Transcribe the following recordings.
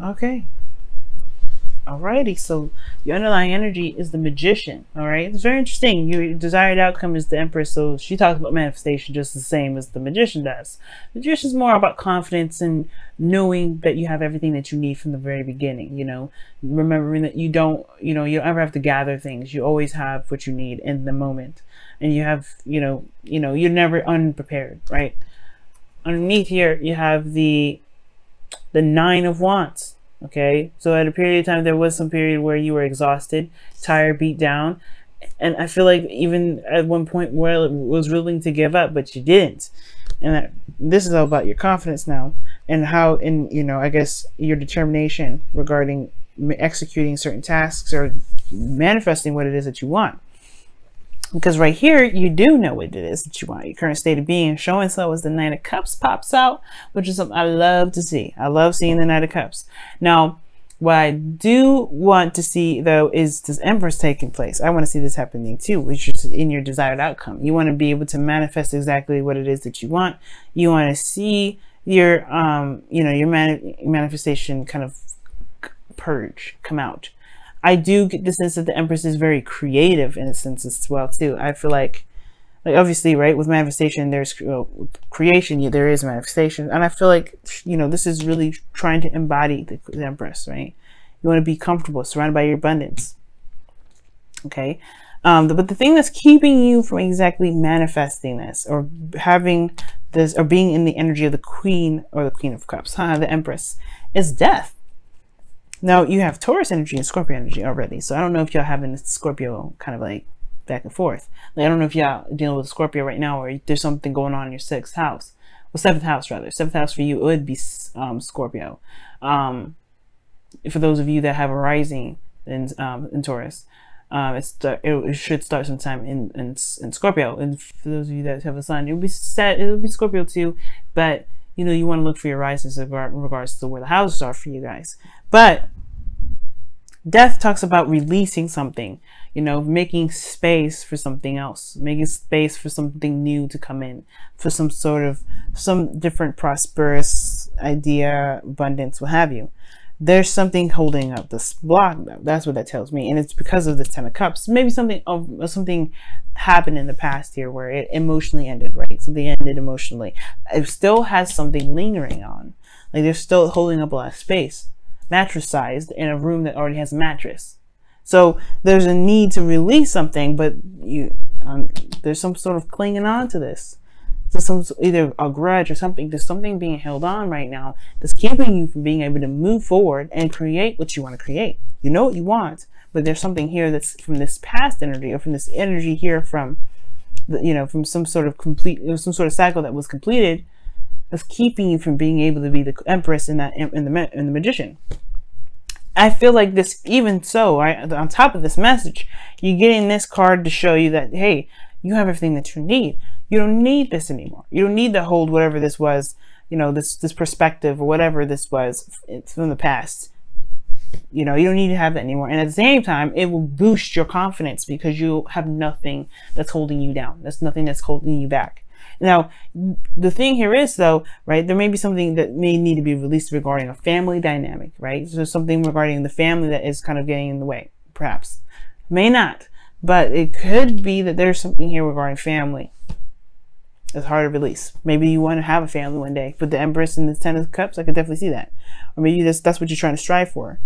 Okay. Alrighty, so your underlying energy is the magician. All right, it's very interesting. Your desired outcome is the Empress, so she talks about manifestation just the same as the magician does. The magician is more about confidence and knowing that you have everything that you need from the very beginning. You know, remembering that you don't ever have to gather things. You always have what you need in the moment, and you have, you're never unprepared, right? Underneath here, you have the Nine of Wands. Okay, so at a period of time, there was some period where you were exhausted, tired, beat down, and I feel like even at one point where it was willing to give up, but you didn't. And this is all about your confidence now, and how, I guess your determination regarding executing certain tasks or manifesting what it is that you want. Because right here, you do know what it is that you want. Your current state of being. Showing so as the Knight of Cups pops out, which is something I love to see. I love seeing the Knight of Cups. Now, what I do want to see, though, is this Empress taking place. I want to see this happening, too, which is in your desired outcome. You want to be able to manifest exactly what it is that you want. You want to see your, your manifestation kind of purge, come out. I do get the sense that the Empress is very creative in a sense as well too. I feel like obviously, right, with manifestation, there's creation, there is manifestation, and I feel like this is really trying to embody the Empress, right? You want to be comfortable, surrounded by your abundance. Okay, but the thing that's keeping you from exactly manifesting this, or having this, or being in the energy of the Queen or the Queen of Cups, the Empress, is death. Now, you have Taurus energy and Scorpio energy already. So I don't know if y'all having this Scorpio kind of like back and forth. Like, I don't know if y'all dealing with Scorpio right now, or there's something going on in your sixth house. Well, seventh house, rather. Seventh house for you would be Scorpio. For those of you that have a rising in Taurus, it should start sometime in Scorpio. And for those of you that have a sun, it would be Scorpio too. But you want to look for your rises in regards to where the houses are for you guys. But death talks about releasing something, making space for something else, making space for something new to come in, for some different prosperous idea, abundance, what have you. There's something holding up this block, though. That's what that tells me. And it's because of this Ten of Cups. Maybe something happened in the past here where it emotionally ended, right? Something ended emotionally. It still has something lingering on. Like, they're still holding up a lot of space, mattress sized, in a room that already has a mattress. So there's a need to release something, but there's some sort of clinging on to this. So either a grudge or something. There's something being held on right now that's keeping you from being able to move forward and create what you want to create. You know what you want, but there's something here that's from this past energy, or from this energy here from from some sort of cycle that was completed, that's keeping you from being able to be the Empress and the Magician. I feel like this, even so, right, on top of this message, you're getting this card to show you that, hey, you have everything that you need. You don't need this anymore. You don't need to hold whatever this was, this perspective or whatever this was from the past. You don't need to have that anymore. And at the same time, it will boost your confidence because you have nothing that's holding you down. There's nothing that's holding you back. Now, the thing here is, though, right, there may be something that may need to be released regarding a family dynamic, right? So something regarding the family that is kind of getting in the way, perhaps. May not, but it could be that there's something here regarding family. It's hard to release. Maybe you want to have a family one day. With the Empress and the Ten of Cups, I could definitely see that. Or maybe that's what you're trying to strive for.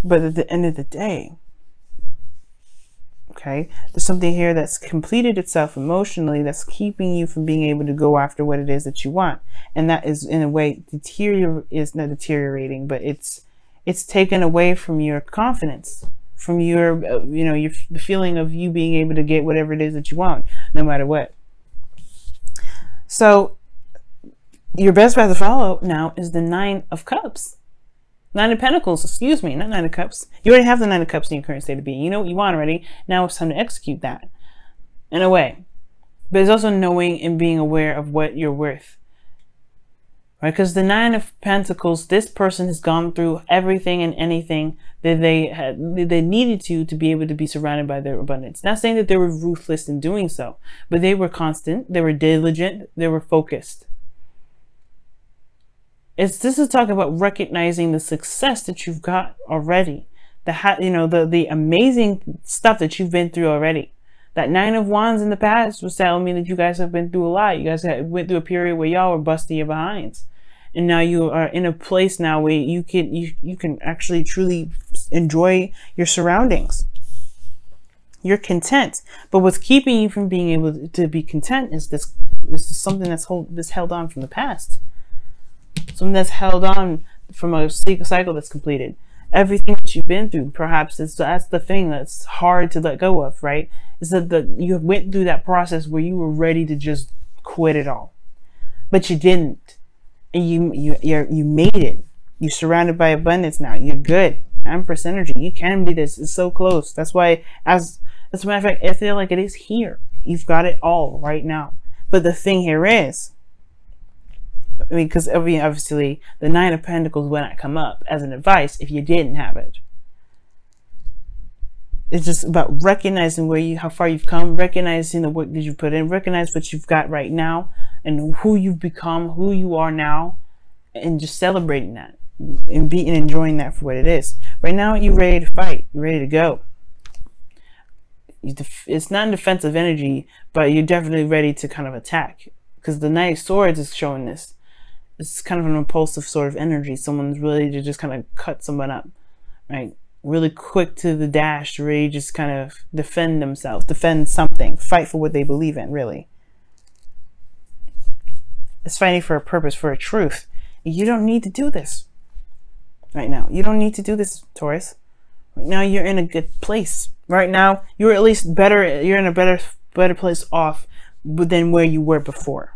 But at the end of the day, okay, there's something here that's completed itself emotionally that's keeping you from being able to go after what it is that you want. And that is, in a way, is not deteriorating, but it's taken away from your confidence, from your, the feeling of you being able to get whatever it is that you want, no matter what. So your best path to follow now is the Nine of Cups. Nine of Pentacles, excuse me, not Nine of Cups. You already have the Nine of Cups in your current state of being. You know what you want already. Now it's time to execute that, in a way. But it's also knowing and being aware of what you're worth. Right? Because the Nine of Pentacles, this person has gone through everything and anything that they needed to be able to be surrounded by their abundance. Not saying that they were ruthless in doing so, but they were constant, they were diligent, they were focused. This is talking about recognizing the success that you've got already, the amazing stuff that you've been through already. That Nine of Wands in the past was telling me that you guys have been through a lot. You guys went through a period where y'all were busting your behinds, and now you are in a place now where you can actually truly enjoy your surroundings. You're content, but what's keeping you from being able to be content is this is something that's held on from the past. Something that's held on from a cycle that's completed. Everything that you've been through, perhaps that's the thing that's hard to let go of, right? Is that you went through that process where you were ready to just quit it all, but you didn't, and you made it. You're surrounded by abundance now. You're good. Empress energy. You can be this. It's so close. That's why, as a matter of fact, I feel like it is here. You've got it all right now. But the thing here is, I mean, because obviously the Nine of Pentacles would not come up as an advice if you didn't have it. It's just about recognizing how far you've come, recognizing the work that you put in, recognize what you've got right now, and who you've become, who you are now, and just celebrating that and enjoying that for what it is. Right now, you're ready to fight. You're ready to go. It's not defensive energy, but you're definitely ready to kind of attack, because the Knight of Swords is showing this. It's kind of an impulsive sort of energy. Someone's ready to just kind of cut someone up, right? Really quick to the dash, to really just kind of defend themselves, defend something, fight for what they believe in, really. It's fighting for a purpose, for a truth. You don't need to do this right now. You don't need to do this, Taurus. Right now, you're in a good place. Right now, you're at least better. You're in a better place off than where you were before.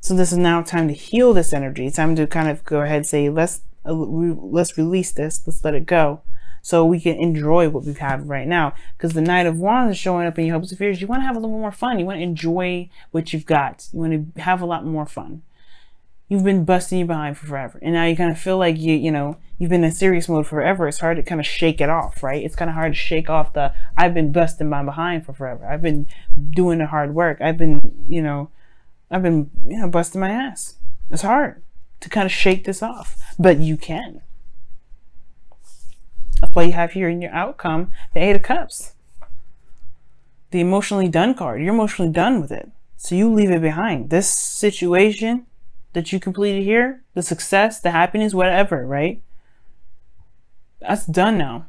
So this is now time to heal this energy. It's time to kind of go ahead and say, let's release this. Let's let it go, so we can enjoy what we have right now. Because the Knight of Wands is showing up in your hopes and fears. You want to have a little more fun. You want to enjoy what you've got. You want to have a lot more fun. You've been busting your behind for forever, and now you kind of feel like you've been in serious mode forever. It's hard to kind of shake it off, right? It's kind of hard to shake off the I've been busting my behind for forever. I've been doing the hard work. I've been busting my ass. It's hard to kind of shake this off, but you can. That's why you have here in your outcome the Eight of Cups, the emotionally done card. You're emotionally done with it, so you leave it behind. This situation that you completed here, the success, the happiness, whatever, right? That's done now.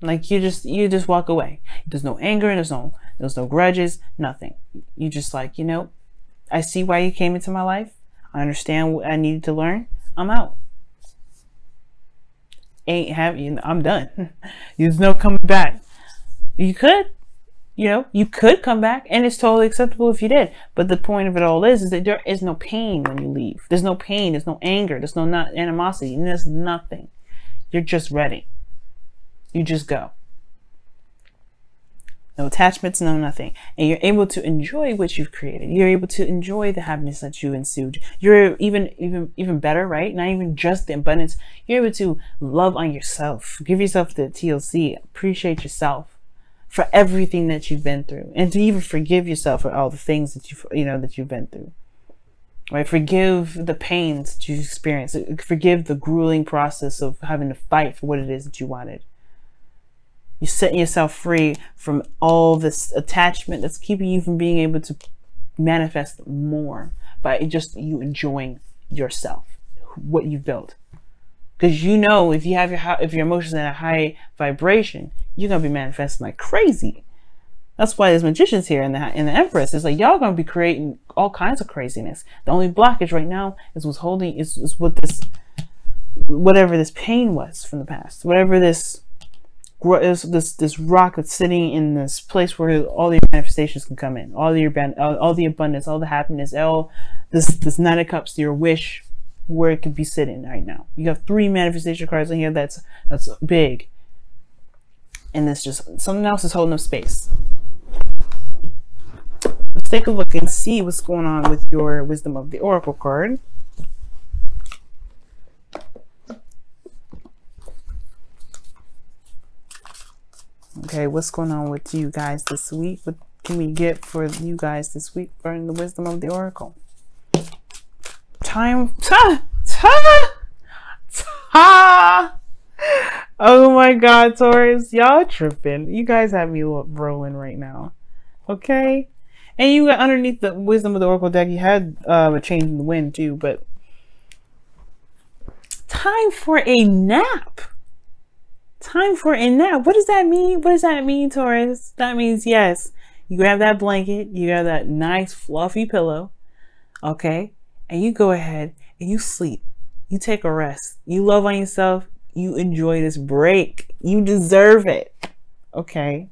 Like you just walk away. There's no anger, there's no grudges, nothing. You just like, I see why you came into my life. I understand what I needed to learn. I'm out. I'm done. There's no coming back. You could come back, and it's totally acceptable if you did. But the point of it all is that there is no pain when you leave. There's no pain. There's no anger. There's no animosity. And there's nothing. You're just ready. You just go. No attachments, no nothing. And you're able to enjoy what you've created. You're able to enjoy the happiness that you ensued. You're even better, right? Not even just the abundance. You're able to love on yourself. Give yourself the TLC. Appreciate yourself for everything that you've been through, and to even forgive yourself for all the things that you've been through. Right? Forgive the pains that you've experienced. Forgive the grueling process of having to fight for what it is that you wanted. You're setting yourself free from all this attachment that's keeping you from being able to manifest more by just you enjoying yourself, what you've built. Because if you have if your emotions in a high vibration, you're gonna be manifesting like crazy. That's why there's magicians here in the Empress. It's like y'all gonna be creating all kinds of craziness. The only blockage right now is what whatever this pain was from the past, whatever this rock that's sitting in this place where all the manifestations can come in, all the abundance, all the happiness, all this Nine of Cups, your wish, where it could be sitting right now. You have 3 manifestation cards in here. That's big, and it's just something else is holding up space. Let's take a look and see what's going on with your Wisdom of the Oracle card. Okay, what's going on with you guys this week? What can we get for you guys this week for the Wisdom of the Oracle? Time. Oh my God, Taurus, y'all tripping. You guys have me rolling right now. Okay? And you got underneath the wisdom of the Oracle deck, you had a change in the wind too, but time for a nap. Time for a nap. What does that mean? What does that mean, Taurus? That means, yes, you grab that blanket, you grab that nice fluffy pillow, okay? And you go ahead and you sleep. You take a rest. You love on yourself. You enjoy this break. You deserve it, okay?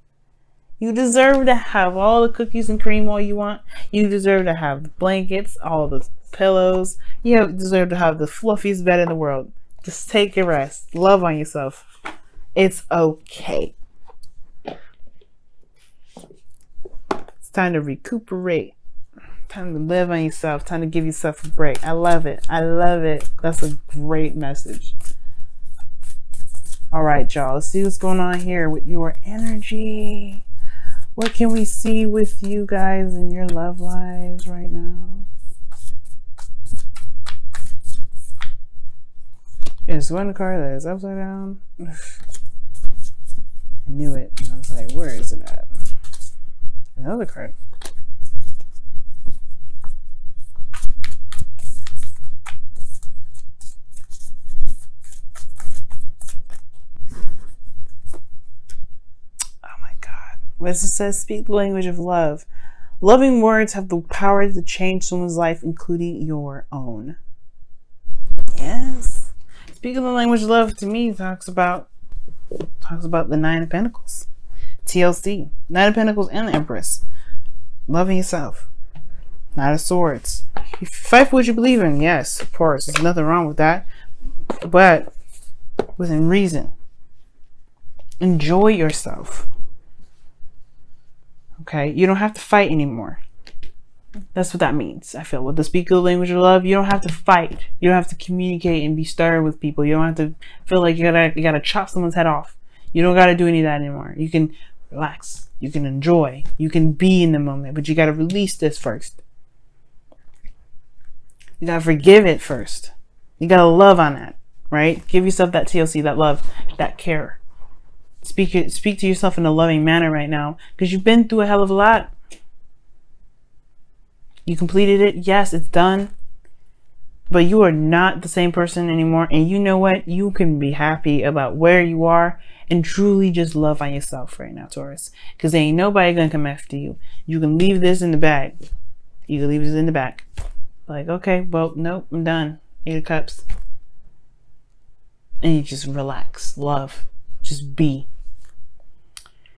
You deserve to have all the cookies and cream all you want. You deserve to have the blankets, all the pillows. You deserve to have the fluffiest bed in the world. Just take a rest. Love on yourself. It's okay. It's time to recuperate. Time to live on yourself. Time to give yourself a break. I love it. I love it. That's a great message. All right, y'all. Let's see what's going on here with your energy. What can we see with you guys in your love lives right now? There's one card that is upside down. I knew it. I was like, where is it at? Another card. As it says, speak the language of love. Loving words have the power to change someone's life, including your own. Yes. Speaking the language of love to me talks about the Nine of Pentacles. TLC. Nine of Pentacles and the Empress. Loving yourself. Knight of Swords. You fight for what you believe in. Yes, of course. There's nothing wrong with that. But within reason. Enjoy yourself. Okay, you don't have to fight anymore. That's what that means. I feel with the speak the language of love, you don't have to fight. You don't have to communicate and be stern with people. You don't have to feel like you gotta chop someone's head off. You don't gotta do any of that anymore. You can relax. You can enjoy. You can be in the moment, but you gotta release this first. You gotta forgive it first. You gotta love on that, right? Give yourself that TLC, that love, that care. Speak to yourself in a loving manner right now, because you've been through a hell of a lot. You completed it. Yes, it's done. But you are not the same person anymore. And you know what? You can be happy about where you are and truly just love on yourself right now, Taurus. Because there ain't nobody going to come after you. You can leave this in the bag. You can leave this in the back. Like, okay, well, nope, I'm done. 8 of Cups. And you just relax. Love. Just be.